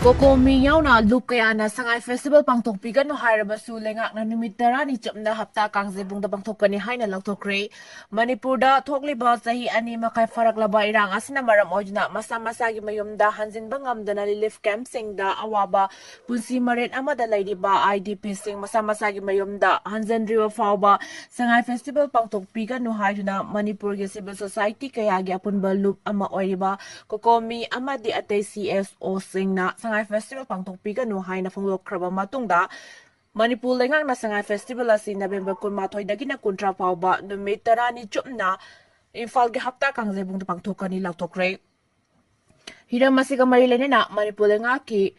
Koko Miyauna Lukayana Sangai Festival Pangthokkani no Hirabasu Lengak na Numitara ni Chapna Hapta Kangzebung the Pangthokkani Haina Laothokhre Manipur da Thokliba Sahi Ani Makai Faraklaba Irang Asina Maram Ojna Masa Masagi Mayumda Hanjin Bangam Dana Relief Camp Sing da Awaba Punsi Marin Amada Lady Ba IDP Sing Masa Masagi Mayumda Hanjin River Fauba Sangai Festival Pangthokkani no Haina Manipur Civil Society Kayagi Apunba Loop Ama Oiriba Kokomi Amadi Ate CSO Sing na Sangai Festival Pangthokkani no Haina Fonglokhraba matungda Manipur Lengak na Sangai Festival asi November 12 dagina kuntra pauba numit 10 ni chupna Imphal ge hapta Kangzebung the Pangthokkani Laothokhre Hiram masiga marilene na Manipur Lengak ki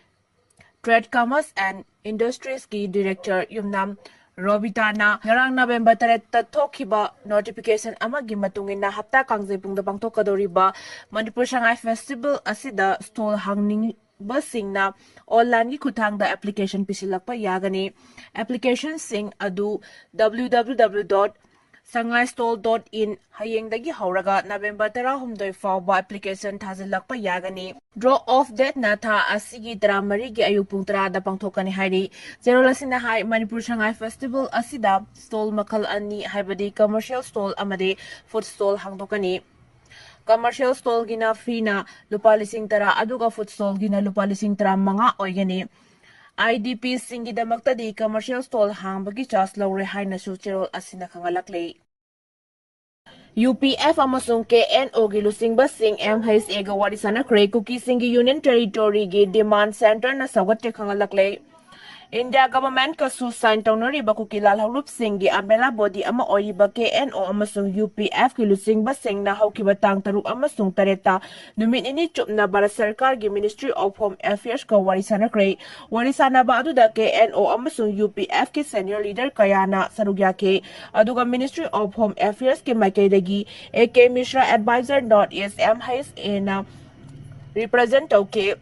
Trade Commerce and Industries ki Director Yumnam Robitana ngarang November 3 ta thokhiba notification amagi matungin na hapta Kangzebung the Pangthokkadoriba Manipur Sangai Festival asida stall hangning Basing na online gi kuthang da application pisilakpa yagani application sing adu www.sangaistall.in hayeng dagi hauraga November 13 fawba application thazilakpa yagani draw off date na tha asigi dramari gi ayupung 3 da pangthokkani hairi zero lasina hai Manipur Sangai Festival asida stall makal ani haibadi commercial stall amade food stall hangtokani Commercial stall gina free na lupa lising tara aduga food stall gina lupa lising tara mga oygani. IDP singi damakta di commercial stall hang bagi chas lawre hai na sucherol asina kangalakle. UPF amasung KNO gi lusing basing MHS ega warisana kre Kuki singi Union Territory gi demand center na sawat kangalakle. India government ka su sign tawnari ba Kuki lalhalup singi amela body ama oiba KNO amasung UPF ki lusing basing na hawkiba tang taru amasung tareta numin ini chupna Bharat Sarkar gi Ministry of Home Affairs ka warisana kre warisana ba aduda KNO amasung UPF ki senior leader kayana sarugya ke aduga Ministry of Home Affairs ki makaidagi AK Mishra advisor .SM na represent ke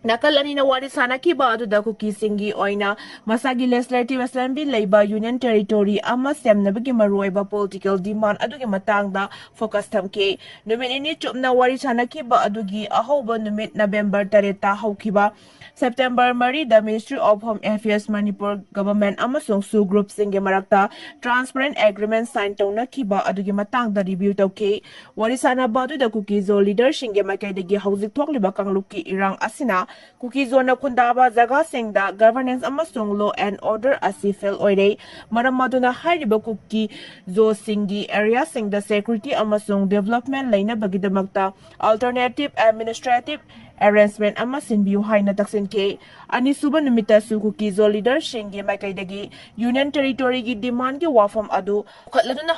Nakalani na warisana ki ba aduda Kuki singi oina masagi legislative assembly labor union territory ama semna bagi maruiba political demand adugi matangda focus thamke numin ini chupna warisana ki ba adugi ahoba numit November 3 hawkiba September mari the Ministry of Home Affairs Manipur government amasung su group singi marakta transparent agreement sign tawna ki ba adugi matangda review tawke warisana ba aduda Kuki zo leader singi makaidagi hawzik thokliba kangluki irang asina Kuki zona kundaba zaga singda governance amasung law and order asi fail oire maram maduna hariba Kuki zo singi area singda security amasung development laina bagidamakta alternative administrative arrangement ama sinbiu haina taksin ke ani suba numita su Kuki zo leader singi makaidagi union territory gi demand gi wafam adu khatladuna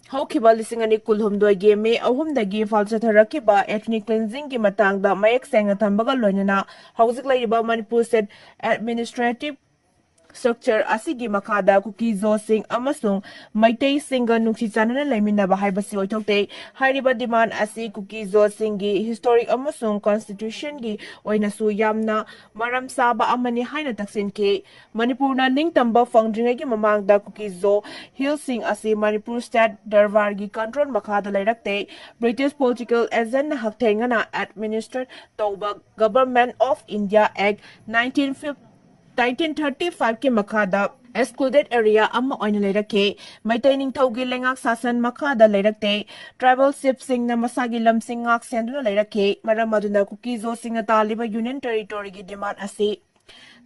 Hawkiba lising ani kulhumdoi ge me ahumdagi falsatarakiba ethnic cleansing gi matangda mayak senga thambaga loinana hawzik laiba Manipur State Administrative Structure asigi makada Kuki zo sing amasung maitei singa nungsi chanana laiminaba haibasi oithokte hairiba demand asi Kuki zo singi historic amasung constitution gi oinasu yamna maram saba amani haina taksin ke Manipur na ningtamba fangdringa gi mamangda Kuki zo hill sing asi Manipur State Darbar gi control makada lairakte British political agent na haktengana administered tawba Government of India Act 1935 ki makada excluded area ama oina lairake maitai ningthaugi lengak sasan makada lairakte tribal ship sing na masagi lamsing ngak senduna lairake maram aduna Kuki zo sing taliba union territory gi demand asi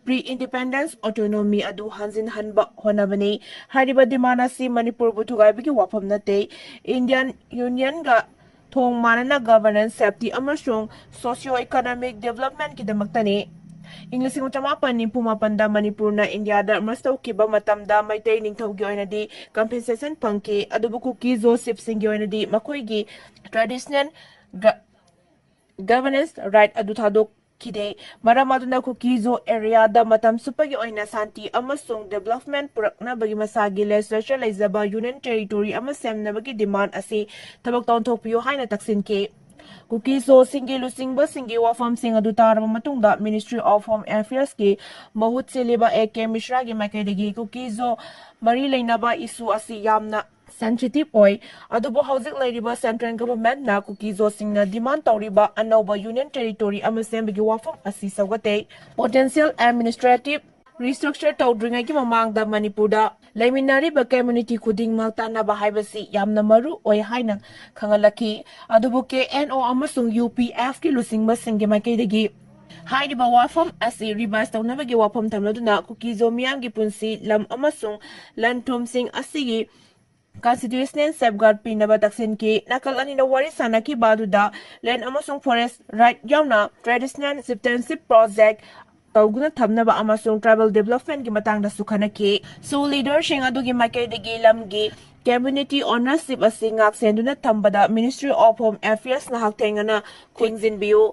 pre-independence autonomy adu hanjin hanba honabani hariba demand asi Manipur butugai bigi wafam nate Indian Union ga thong manana governance safety amasung socio-economic development ki damaktani English Chamapan ni pumapanda Manipur na India da mastaw kiba matamda maitay ningthaw gi oina di compensation pangki adubu Kuki zo sip sing gi oina di makoy traditional governance right adu thadok kide maramaduna Kuki zo area da matam supagi oina santi amasung development purakna bagi masagi legislature laizaba union territory amasem na bagi demand asi tabak taon thokpiyo haina taksin ke Kuki zo singi lusingba singi wafam sing adu tarama matungda Ministry of Home Affairs ki mahut siliba AK Mishra gi makaidagi Kuki zo mari lainaba isu asi yamna sensitive oi adubo hauzik lairiba central government na kuki zosingna demand tawriba anauba union territory amasembigi wafam asi sawate potential administrative restructure tawdringai ki mamangda manipurda laiminariba community khuding maltana ba haibasi yamna maru oi haina khangalaki adubo KNO amasung UPF ki lusingba singe maikaidagi hairiba wafam asi revise tawnabagi wafam thamladuna kuki zo miyamgi punsi lam amasung lanthom sing asigi constitutional safeguard pinaba taksin ki nakal anina wari sana ki baduda land amasung forest right yauna traditional chieftainship project tawguna thamnaba amasung tribal development ki matang da sukhana ki so leader sing adugi makai degi lamgi community ownership asi ngak senduna thambada ministry of home affairs na haktengana khingzin biu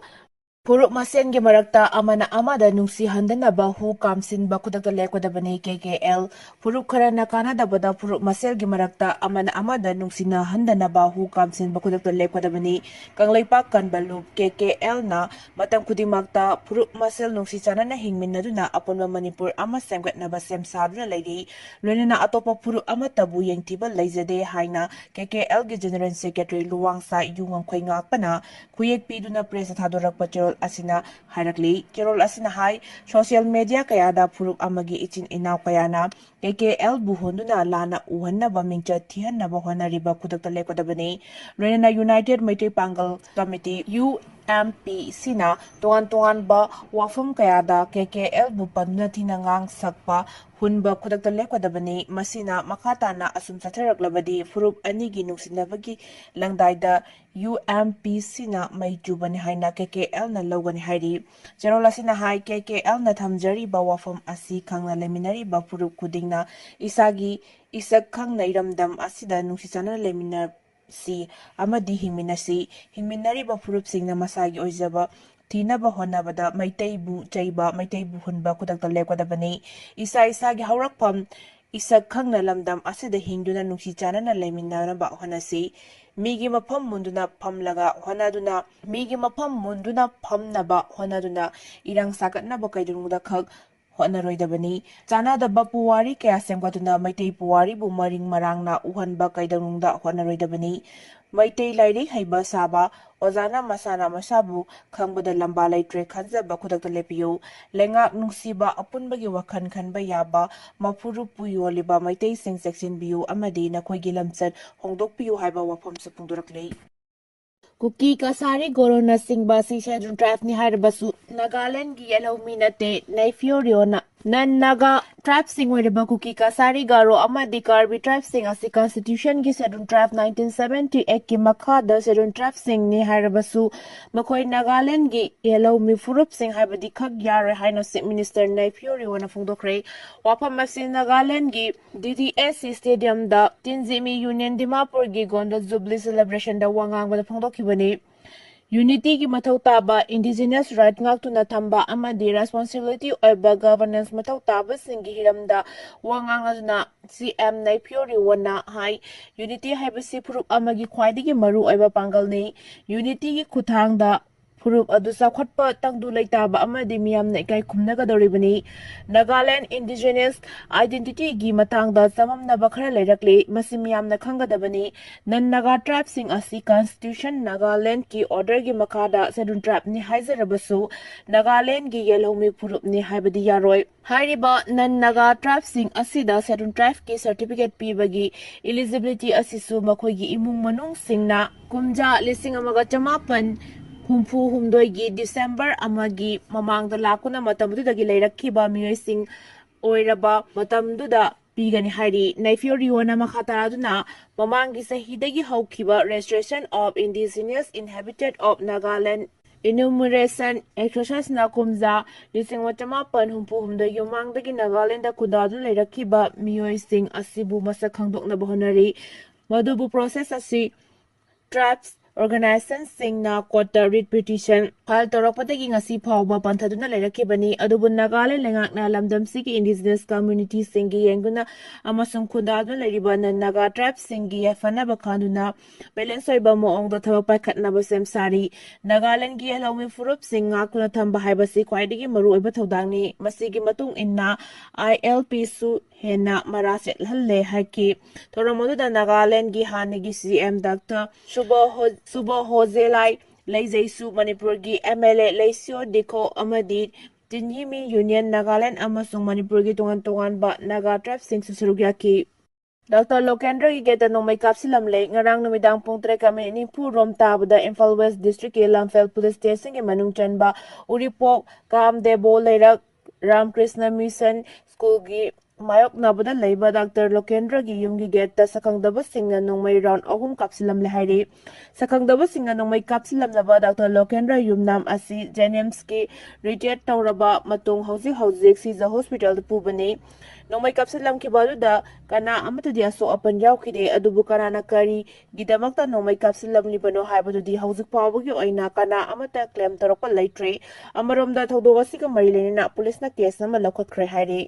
Puruk masen ge marakta amana amada nungsi handana bahu kamsin bakudakta lekwada bani KKL puruk karana kana dabada puruk masel ge marakta amana amada nungsi na handana bahu kamsin bakudakta lekwada bani kanglaipak kanbalu KKL na matang kudimakta puruk masel nungsi chana na hingmin naduna aponma Manipur ama semgat na basem saduna lady loinana atopa puruk ama tabu yengtiba laizade haina KKL ge general secretary luwangsa yungam khoinga pana kuyek piduna press thadorak pachol asina harakli kerol asina hai social media kayada puruk amagi ichin inaw kayana KKL buhonduna lana uhanna ba mingcha thihanna ba honariba kudakta lekodabani loinana United Maitre Pangal Committee UMP sina tuan ba wafum kayada KKL bu panduna tinangang sakpa hunba kudakta lekodabani masina makatana asum satharaklabadi puruk anigi nungsinabagi langdaida UMP sina maijubani haina KKL na logani hairi Jerola sina hai KKL na thamjari ba wafam asi khangna leminari ba puruk kudingna isagi isak khangna iramdam asida nungsichana leminar si amadi hingminari ba puruk singna masagi oizaba Tinaba honabada maitaibu chaiba maitaibu hunba kudakta lekwadabani isa gi haurakpam isak khangna lamdam asida hingduna nungsi chanana leminaraba honasi migi mafam munduna phamlaga honaduna migi mafam munduna phamnaba honaduna irang sakatnaba kaidurungda khak honaroidabani chanadaba puwari kaya semgatuna maitai puwari bu maring marangna uhanba kaidurungda honaroidabani Maitai Lairik Haiba Saba, Ozana Masana Masabu, Kambada Lamba Laitre Kanzaba Kudakta Lepiyo, Lengak Nusiba, Apunbagi Wakan Kanba Yaba, Mapuru Puyo Liba Maitai Sing Section Biu, Amadi Nakoigilam said, Hongdok Piu Haiba Wapam Sapundurakle. Kuki kasari gorona singba si shedun draft ni haibasu Nagaland gi yellow minate Naifioriona nan naga tribe sing weriba kuki kasari garo amadi karbi tribe sing asi constitution gi shedun draft 1978 ki makhada shedun tribe sing ni haibasu makoi Nagaland gi yellow mi furup sing haibadi khak yare haino sing minister Naifioriona phongdokre wapam masi Nagaland gi DDSC stadium da Tinzimi Union Dimapur gi gonda jubilee celebration da wangang wada phongdok Unity ki mathau taba indigenous right ngaktuna thamba amadi responsibility oiba governance mathau taba singi hiramda wangangaduna CM Naipiori wana hai Unity haibasi phurup amagi khwaidigi maru oiba pangalni Unity ki khuthangda phurup adu sakhotpa tangdu leitaba amadi miyamna ikai khumnagadoribani Nagaland indigenous identity gi matangda samamnaba khara leirakle masi miyamna khangadabani nan naga tribe sing asi constitution Nagaland ki order gi makada sedun tribe ni haizarabasu Nagaland gi yelhomi phurup ni haibadi yaroi hairiba nan naga tribe sing asida sedun tribe ki certificate pibagi eligibility asisu makhoi gi imung manung singna kumja lising amaga chamapan humpu humdoi December amagi mamangda lakuna matamudagi leirakhiba miyoising oiraba matamduda pigani hari Naifioriona makataraduna mamangi sahidagi haukiba Registration of Indigenous Inhabitant of Nagaland enumeration exercise na kumza lising wachamapan humpu humdoi yumangdagi Nagaland da kudadu leirakhiba miyoising asibu masak khangdokna bahonari madubu process asi tribes organizationꯁꯤꯡꯅ ꯀꯣꯔꯠꯇ writ petition file ꯇꯧꯔꯛꯄꯗꯒꯤ ꯉꯁꯤ ꯐꯥꯎꯕ ꯄꯟꯊꯗꯨꯅ ꯂꯩꯔꯛꯈꯤꯕꯅꯤ ꯑꯗꯨꯕꯨ ꯅꯥꯒꯥꯂꯦꯟ ꯂꯩꯉꯥꯛꯅ ꯂꯝꯗꯝꯁꯤꯒꯤ indigenous ꯀꯝꯃ꯭ꯌꯨꯅꯤꯇꯤꯁꯤꯡꯒꯤ ꯌꯦꯡꯗꯨꯅ ꯑꯃꯁꯨꯡ ꯈꯨꯟꯗꯥꯗꯨꯅ ꯂꯩꯔꯤꯕ ꯅꯟ-ꯅꯥꯒꯥ ꯇ꯭ꯔꯥꯏꯕꯁꯤꯡꯒꯤ ꯌꯥꯏꯐꯅꯕ ꯈꯟꯗꯨꯅ ꯕꯦꯂꯦꯟꯁ ꯑꯣꯏꯕ ꯃꯑꯣꯡꯗ ꯊꯕꯛ ꯄꯥꯏꯈꯠꯅꯕ ꯁꯦꯝ ꯁꯥꯔꯤ ꯅꯥꯒꯥꯂꯦꯟꯒꯤ ꯌꯦꯜꯍꯧꯃꯤ ꯐꯨꯔꯨꯞꯁꯤꯡ ꯉꯥꯛꯇꯨꯅ ꯊꯝꯕ ꯍꯥꯏꯕꯁꯤ ꯈ꯭ꯋꯥꯏꯗꯒꯤ ꯃꯔꯨꯑꯣꯏꯕ ꯊꯧꯗꯥꯡꯅꯤ ꯃꯁꯤꯒꯤ ꯃꯇꯨꯡ ꯏꯟꯅ ILPꯁꯨ ꯍꯦꯟꯅ ꯃꯔꯥ ꯆꯦꯠꯍꯜꯂꯦ ꯍꯥꯏꯈꯤ ꯊꯧꯔꯝ ꯑꯗꯨꯗ ꯅꯥꯒꯥꯂꯦꯟꯗꯒꯤ ꯍꯥꯟꯅꯒꯤ CM ꯗꯥꯛꯇꯔ ꯁꯨꯕꯣꯍꯣꯖꯦꯂꯥꯏ ꯂꯩꯖꯩꯁꯨ ꯃꯅꯤꯄꯨꯔꯒꯤ MLA ꯂꯩꯁꯤꯌꯣ ꯗꯤꯈꯣ ꯑꯃꯗꯤ ꯇꯤꯟꯍꯤꯃꯤ ꯌꯨꯅꯤꯌꯟ ꯅꯥꯒꯥꯂꯦꯟ ꯑꯃꯁꯨꯡ ꯃꯅꯤꯄꯨꯔꯒꯤ ꯇꯣꯉꯥꯟ ꯇꯣꯉꯥꯟꯕ ꯅꯥꯒꯥ ꯇ꯭ꯔꯥꯏꯕꯁꯤꯡꯁꯨ ꯁꯔꯨꯛ ꯌꯥꯈꯤ ꯗꯥꯛꯇꯔ ꯂꯣꯀꯦꯟꯗ꯭ꯔꯒꯤ ꯒꯦꯠꯇ ꯅꯣꯡꯃꯩ ꯀꯥꯞꯁꯤꯜꯂꯝꯂꯦ ꯉꯔꯥꯡ ꯅꯨꯃꯤꯗꯥꯡ ꯄꯨꯡ 3:40 ꯔꯣꯝ ꯇꯥꯕꯗ ꯏꯝꯐꯥꯜ ꯋꯦꯁ ꯗꯤꯁꯇ꯭ꯔꯤꯛꯀꯤ ꯂꯝꯐꯦꯜ ꯄꯨꯂꯤꯁ ꯁ꯭ꯇꯦꯁꯟꯒꯤ ꯃꯅꯨꯡ ꯆꯟꯕ ꯎꯔꯤꯄꯣꯛ ꯀꯥꯝꯗꯦꯕꯣ ꯂꯩꯔꯛ ꯔꯥꯝꯀ꯭ꯔꯤꯁꯅ ꯃꯤꯁꯟ ꯁ꯭ꯀꯨꯜꯒꯤ ꯃꯥꯌꯣꯛꯅꯕꯗ ꯂꯩꯕ ꯗꯥꯛꯇꯔ ꯂꯣꯀꯦꯟꯗ꯭ꯔꯒꯤ ꯌꯨꯝꯒꯤ ꯒꯦꯠꯇ ꯁꯛꯈꯪꯗꯕꯁꯤꯡꯅ ꯅꯣꯡꯃꯩ ꯔꯥꯎꯟ 3 ꯀꯥꯞꯁꯤꯜꯂꯝꯂꯦ ꯍꯥꯏꯔꯤ ꯁꯛꯈꯪꯗꯕꯁꯤꯡꯅ ꯅꯣꯡꯃꯩ ꯀꯥꯞꯁꯤꯜꯂꯝꯂꯕ ꯗꯥꯛꯇꯔ ꯂꯣꯀꯦꯟꯗ꯭ꯔ ꯌꯨꯝꯅꯥꯝ ꯑꯁꯤ ꯖꯦꯅꯤꯝꯁꯀꯤ ꯔꯤꯇꯥꯌꯔ ꯇꯧꯔꯕ ꯃꯇꯨꯡ ꯍꯧꯖꯤꯛ ꯁꯤꯖ ꯍꯣꯁꯄꯤꯇꯥꯜꯗ ꯄꯨꯕꯅꯤ ꯅꯣꯡꯃꯩ ꯀꯥꯞꯁꯤꯜꯂꯝꯈꯤꯕ ꯑꯗꯨꯗ ꯀꯅꯥ ꯑꯃꯠꯇꯗꯤ ꯑꯁꯣꯛ ꯑꯄꯟ ꯌꯥꯎꯈꯤꯗꯦ ꯑꯗꯨꯕꯨ ꯀꯅꯥꯅ ꯀꯔꯤꯒꯤꯗꯃꯛꯇ ꯅꯣꯡꯃꯩ ꯀꯥꯞꯁꯤꯜꯂꯝꯂꯤꯕꯅꯣ ꯍꯥꯏꯕꯗꯨꯗꯤ ꯍꯧꯖꯤꯛ ꯐꯥꯎꯕꯒꯤ ꯑꯣꯏꯅ ꯀꯅꯥ ꯑꯃꯠꯇ ꯀ꯭ꯂꯦꯝ ꯇꯧꯔꯛꯄ ꯂꯩꯇ꯭ꯔꯤ ꯑꯃꯔꯣꯝꯗ ꯊꯧꯗꯣꯛ ꯑꯁꯤꯒ ꯃꯔꯤ ꯂꯩꯅꯅ ꯄꯨꯂꯤꯁꯅ ꯀꯦꯁ ꯑꯃ ꯂꯧꯈꯠꯈ꯭ꯔꯦ ꯍꯥꯏꯔꯤ